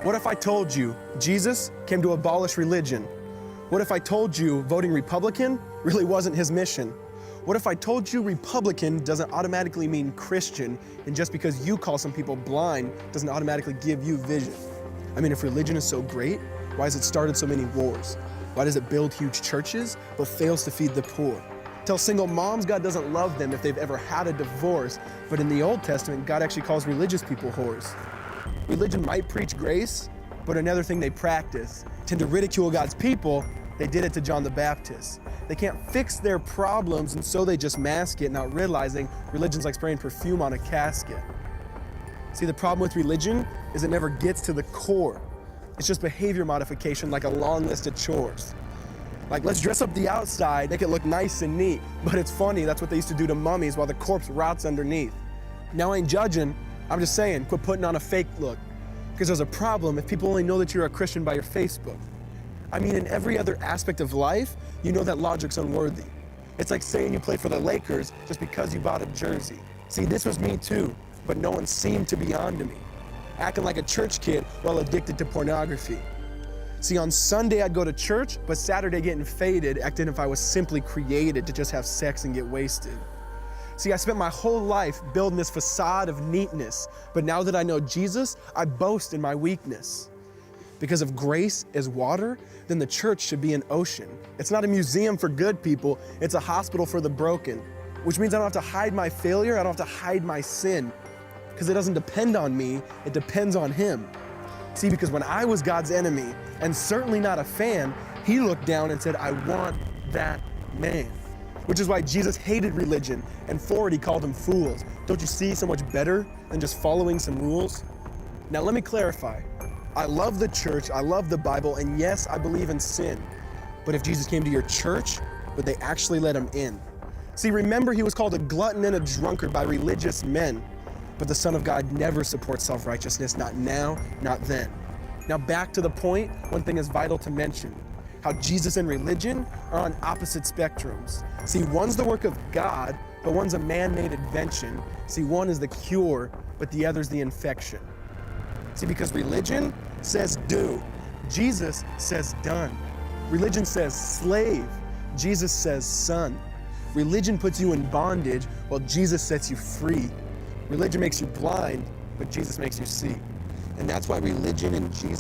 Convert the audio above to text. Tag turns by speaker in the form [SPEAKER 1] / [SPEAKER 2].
[SPEAKER 1] What if I told you Jesus came to abolish religion? What if I told you voting Republican really wasn't his mission? What if I told you Republican doesn't automatically mean Christian, and just because you call some people blind doesn't automatically give you vision? I mean, if religion is so great, why has it started so many wars? Why does it build huge churches but fails to feed the poor? Tell single moms God doesn't love them if they've ever had a divorce, but in the Old Testament, God actually calls religious people whores. Religion might preach grace, but another thing they practice. Tend to ridicule God's people. They did it to John the Baptist. They can't fix their problems, and so they just mask it, not realizing religion's like spraying perfume on a casket. See, the problem with religion is it never gets to the core. It's just behavior modification, like a long list of chores. Like, let's dress up the outside, make it look nice and neat. But it's funny, that's what they used to do to mummies while the corpse rots underneath. Now I ain't judging, I'm just saying, quit putting on a fake look. Because there's a problem if people only know that you're a Christian by your Facebook. I mean, in every other aspect of life, you know that logic's unworthy. It's like saying you play for the Lakers just because you bought a jersey. See, this was me too, but no one seemed to be onto me. Acting like a church kid while addicted to pornography. See, on Sunday I'd go to church, but Saturday getting faded, acting if I was simply created to just have sex and get wasted. See, I spent my whole life building this facade of neatness, but now that I know Jesus, I boast in my weakness. Because if grace is water, then the church should be an ocean. It's not a museum for good people, it's a hospital for the broken, which means I don't have to hide my failure, I don't have to hide my sin, because it doesn't depend on me, it depends on Him. See, because when I was God's enemy, and certainly not a fan, He looked down and said, I want that man. Which is why Jesus hated religion, and for it He called them fools. Don't you see so much better than just following some rules? Now let me clarify. I love the church, I love the Bible, and yes, I believe in sin. But if Jesus came to your church, would they actually let Him in? See, remember He was called a glutton and a drunkard by religious men. But the Son of God never supports self-righteousness, not now, not then. Now back to the point, one thing is vital to mention. How Jesus and religion are on opposite spectrums. See, one's the work of God, but one's a man-made invention. See, one is the cure, but the other's the infection. See, because religion says do, Jesus says done. Religion says slave, Jesus says son. Religion puts you in bondage, while Jesus sets you free. Religion makes you blind, but Jesus makes you see. And that's why religion and Jesus